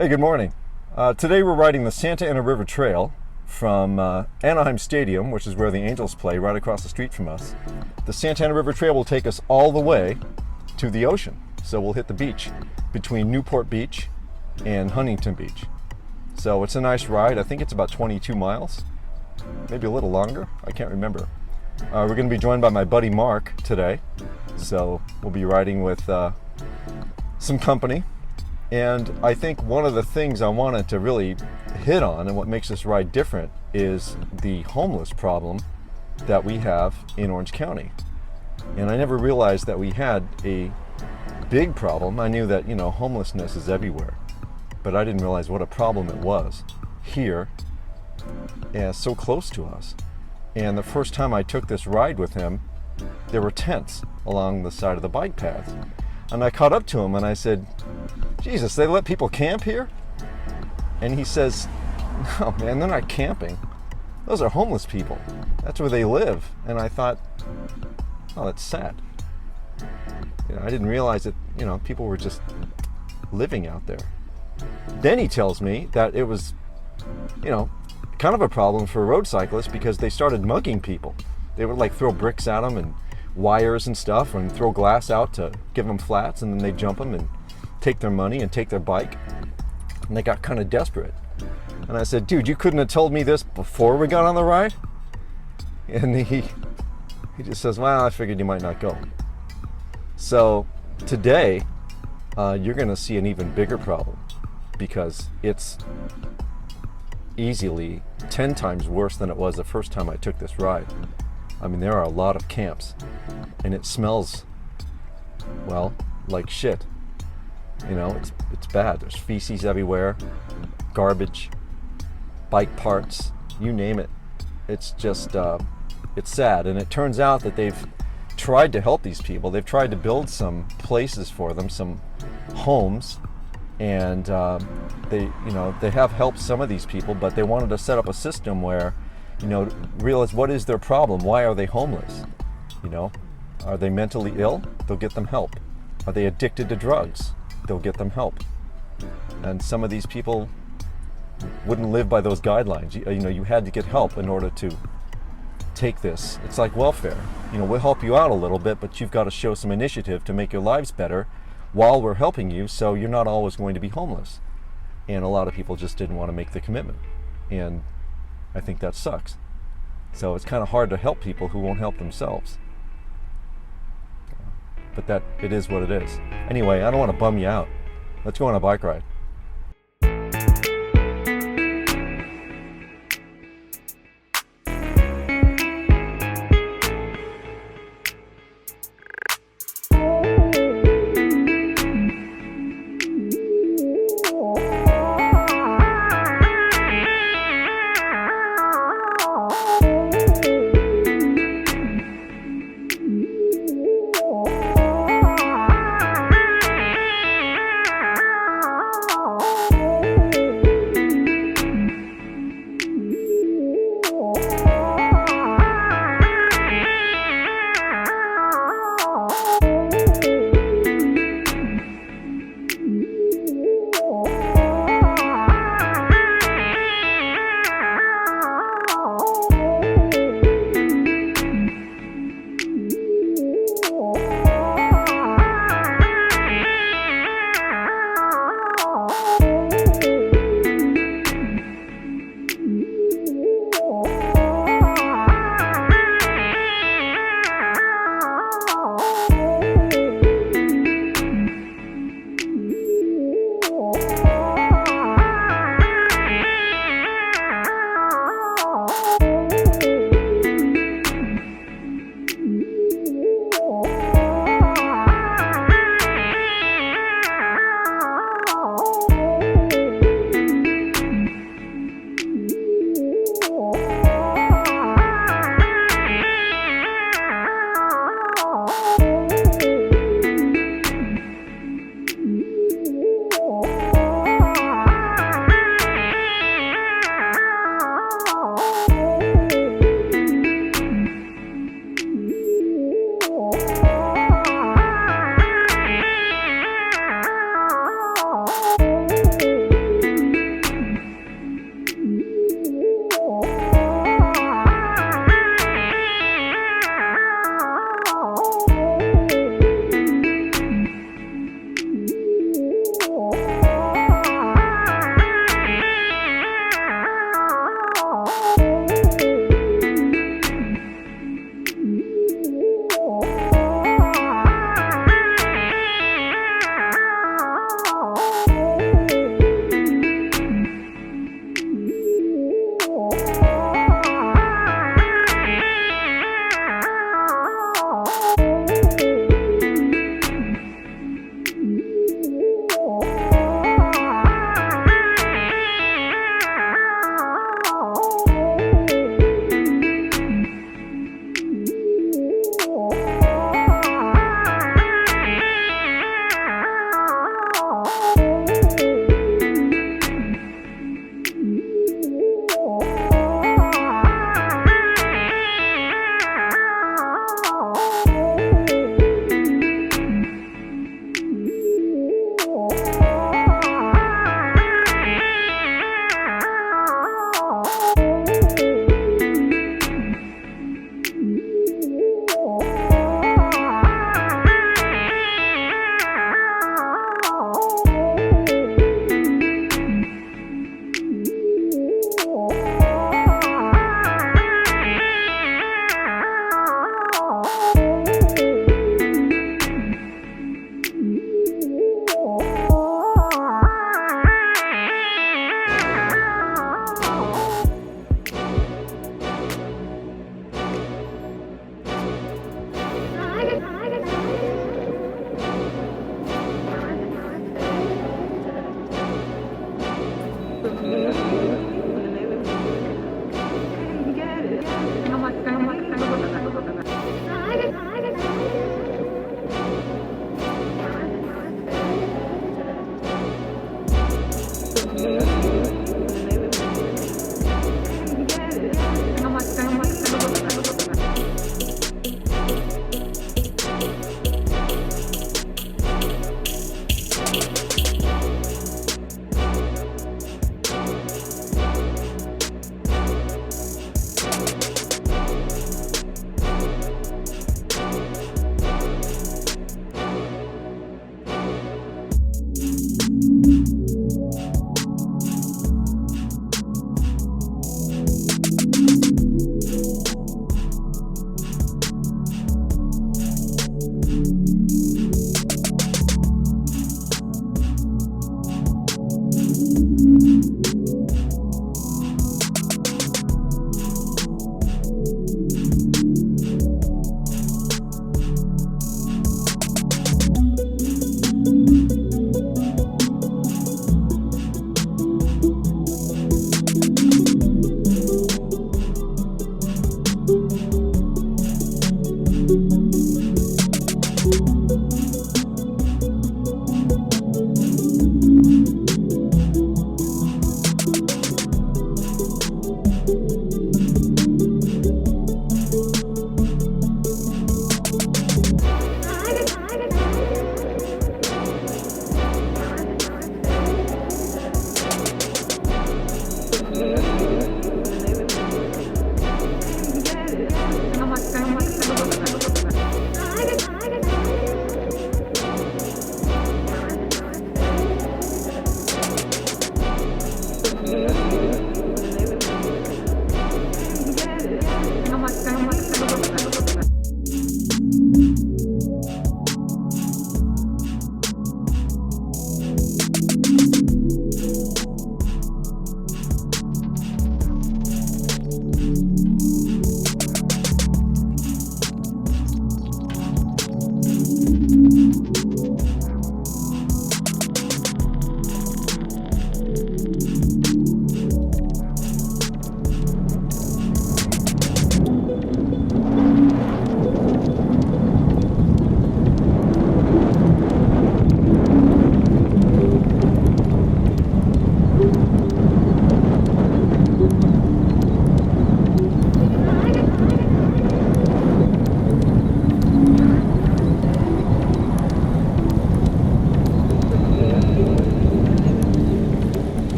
Hey, good morning. Today we're riding the Santa Ana River Trail from Anaheim Stadium, which is where the Angels play, right across the street from us. The Santa Ana River Trail will take us all the way to the ocean. So we'll hit the beach between Newport Beach and Huntington Beach. So it's a nice ride. I think it's about 22 miles, maybe a little longer. I can't remember. We're going to be joined by my buddy Mark today. So we'll be riding with some company. And I think one of the things I wanted to really hit on and what makes this ride different is the homeless problem that we have in Orange County. And I never realized that we had a big problem. I knew that, homelessness is everywhere, but I didn't realize what a problem it was here and so close to us. And the first time I took this ride with him, there were tents along the side of the bike paths. And I caught up to him and I said, Jesus, they let people camp here? And he says, no, man, they're not camping. Those are homeless people. That's where they live. And I thought, oh, that's sad. I didn't realize that, people were just living out there. Then he tells me that it was, kind of a problem for road cyclists because they started mugging people. They would throw bricks at them and wires and stuff and throw glass out to give them flats, and then they jump them and take their money and take their bike. And they got kind of desperate. And I said, dude, you couldn't have told me this before we got on the ride? And he just says, well, I figured you might not go. So today, you're going to see an even bigger problem because it's easily 10 times worse than it was the first time I took this ride. I mean, there are a lot of camps and it smells, well, like shit. It's bad. There's feces everywhere, garbage, bike parts, you name it. It's just, it's sad. And it turns out that they've tried to help these people. They've tried to build some places for them, some homes, and they have helped some of these people, but they wanted to set up a system where, realize what is their problem? Why are they homeless? Are they mentally ill? They'll get them help. Are they addicted to drugs? They'll get them help. And some of these people wouldn't live by those guidelines. You had to get help in order to take this. It's like welfare. We'll help you out a little bit, but you've got to show some initiative to make your lives better while we're helping you, so you're not always going to be homeless. And a lot of people just didn't want to make the commitment. And I think that sucks. So it's kind of hard to help people who won't help themselves. But that it is what it is. Anyway, I don't want to bum you out. Let's go on a bike ride.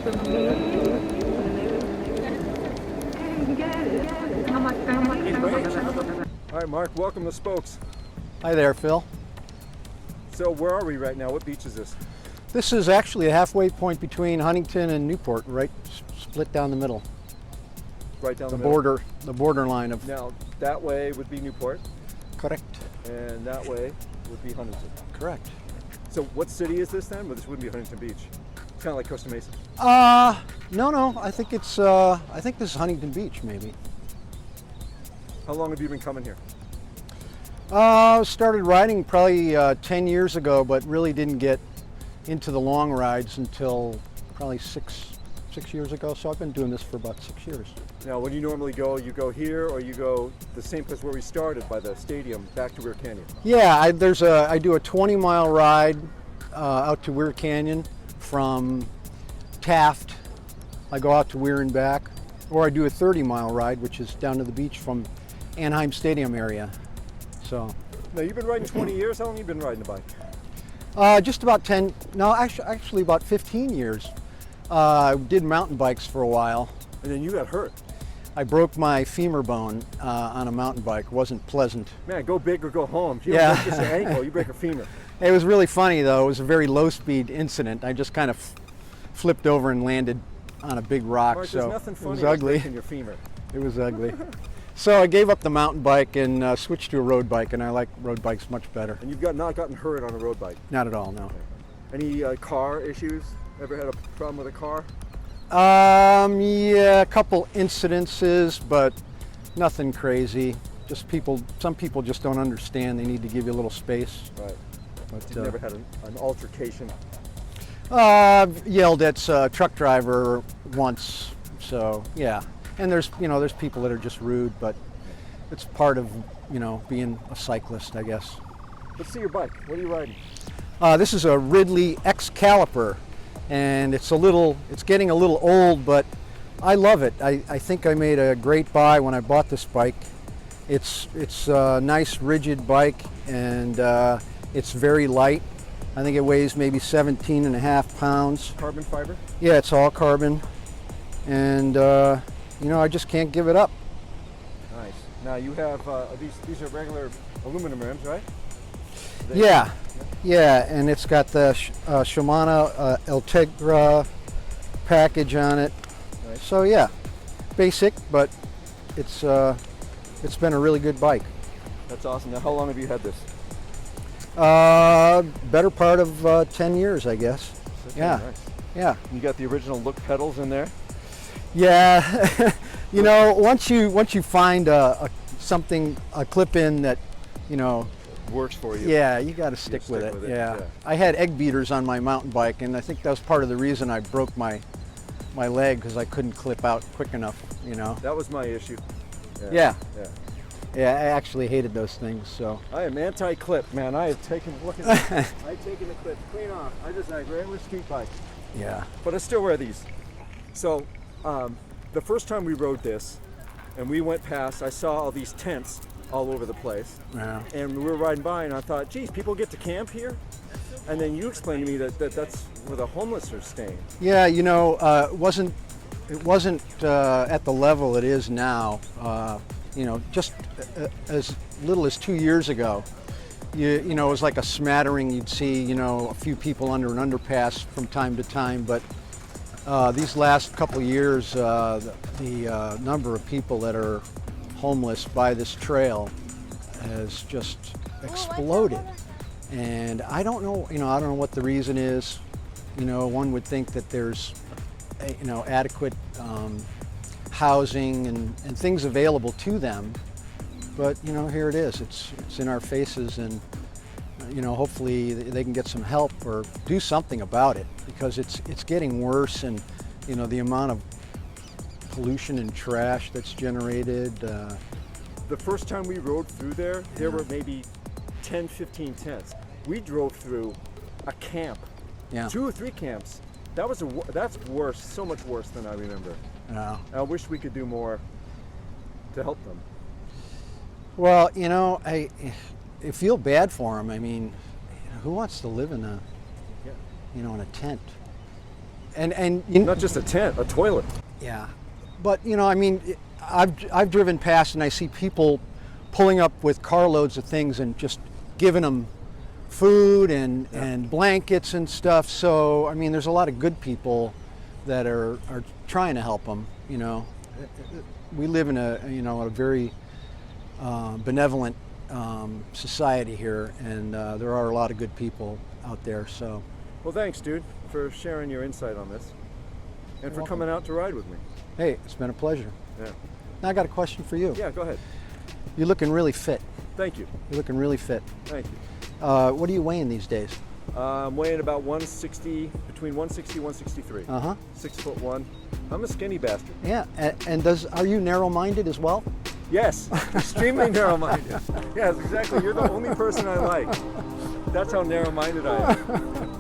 All right, Mark, welcome to Spokes. Hi there, Phil. So where are we right now? What beach is this? This is actually a halfway point between Huntington and Newport, right split down the middle. Right down The the middle. the borderline of. Now, that way would be Newport, Correct. and that way would be Huntington. Correct. So what city is this then? Well, this wouldn't be Huntington Beach. It's kind of like Costa Mesa. No. I think it's. I think this is Huntington Beach, maybe. How long have you been coming here? Started riding probably 10 years ago, but really didn't get into the long rides until probably six years ago. So I've been doing this for about 6 years. Now, when you normally go, you go here or you go the same place where we started by the stadium back to Weir Canyon? Yeah, I do a 20-mile ride out to Weir Canyon from Taft. I go out to Weir and back, or I do a 30-mile ride, which is down to the beach from Anaheim Stadium area. So. Now, you've been riding 20 years. How long have you been riding a bike? Just about 10. No, actually about 15 years. I did mountain bikes for a while. And then you got hurt. I broke my femur bone on a mountain bike. It wasn't pleasant. Man, go big or go home. You Yeah. don't break just an ankle, you break a femur. It was really funny though. It was a very low-speed incident. I just kind of flipped over and landed on a big rock. Mark, so there's nothing it funny was about ugly. breaking your femur. It was ugly. So I gave up the mountain bike and switched to a road bike, and I like road bikes much better. And you've not gotten hurt on a road bike? Not at all, no. Any car issues? Ever had a problem with a car? Yeah, a couple incidences, but nothing crazy. Just some people just don't understand. They need to give you a little space. Right. But You've never had an altercation? yelled at a truck driver once. So yeah, and there's people that are just rude, but it's part of being a cyclist, I guess. Let's see your bike. What are you riding? This is a Ridley X-Caliper, and it's getting a little old, but I love it. I think I made a great buy when I bought this bike. It's a nice rigid bike, and it's very light. I think it weighs maybe 17.5 pounds. Carbon fiber? Yeah, it's all carbon, and I just can't give it up. Nice. Now you have these are regular aluminum rims, right? Yeah, and it's got the Shimano Ultegra package on it. Nice. So yeah, basic, but it's been a really good bike. That's awesome. Now, how long have you had this? Better part of 10 years, I guess. That's Yeah. very nice. Yeah. You got the original look pedals in there. Yeah. Once you find a clip-in that, Works for you. yeah, you got to stick with it. Yeah. I had egg beaters on my mountain bike, and I think that was part of the reason I broke my leg, because I couldn't clip out quick enough. That was my issue. Yeah. Yeah. Yeah, I actually hated those things. So. I am anti-clip, man. I have taken look at this. I've taken the clip clean off. I just like regular street bike. Yeah. But I still wear these. So the first time we rode this, and we went past, I saw all these tents all over the place. Yeah. And we were riding by, and I thought, geez, people get to camp here? And then you explained to me that's where the homeless are staying. Yeah, it wasn't at the level it is now. Just as little as 2 years ago, it was like a smattering. You'd see, a few people under an underpass from time to time, but these last couple of years, the number of people that are homeless by this trail has just exploded. And I don't know, I don't know what the reason is. One would think that there's, adequate housing and things available to them, but here it is. It's in our faces, and hopefully they can get some help or do something about it, because it's getting worse, and the amount of pollution and trash that's generated. The first time we rode through there were maybe 10, 15 tents. We drove through a camp, 2 or 3 camps. That's worse, so much worse than I remember. Yeah. I wish we could do more to help them. Well, I feel bad for them. I mean, who wants to live in a tent? and Not just a tent, a toilet. yeah, but you know, I mean, I've driven past and I see people pulling up with carloads of things and just giving them food and blankets and stuff. So I mean, there's a lot of good people that are trying to help them. You know, we live in a very benevolent society here, and there are a lot of good people out there. So, Well, thanks, dude, for sharing your insight on this, and for welcome. coming out to ride with me. hey, it's been a pleasure. Yeah. Now I got a question for you. Yeah, go ahead. You're looking really fit. Thank you. You're looking really fit. Thank you. What are you weighing these days? I'm weighing about 160, between 160 and 163. 6'1". I'm a skinny bastard. Yeah, and are you narrow-minded as well? Yes, extremely narrow-minded. Yes, exactly. You're the only person I like. That's how narrow-minded I am.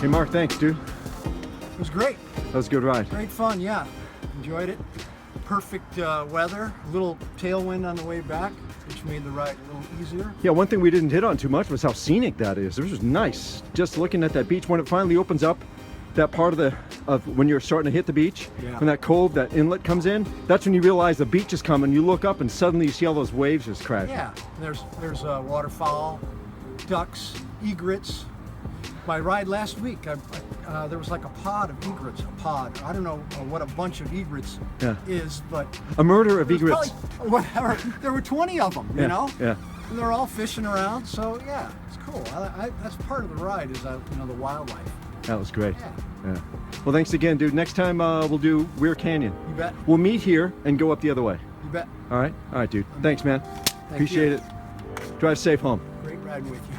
Hey, Mark, thanks, dude. It was great. That was a good ride. Great fun, yeah. Enjoyed it. Perfect weather. A little tailwind on the way back, which made the ride a little easier. Yeah, one thing we didn't hit on too much was how scenic that is. This was nice. Just looking at that beach when it finally opens up, that part of when you're starting to hit the beach, Yeah. when that cove, that inlet comes in, that's when you realize the beach is coming. You look up and suddenly you see all those waves just crash. Yeah, there's waterfowl, ducks, egrets. My ride last week, there was like a pod of egrets. A pod. I don't know what a bunch of egrets Yeah. is, but A murder of there's egrets. probably- whatever. There were 20 of them. Yeah, You know. yeah. And they're all fishing around. So yeah, it's cool. That's part of the ride is the wildlife. That was great. Yeah. Yeah. Well, thanks again, dude. Next time we'll do Weir Canyon. You bet. We'll meet here and go up the other way. You bet. All right? All right, dude. Thanks, man. Appreciate you. it. Drive safe home. Great riding with you.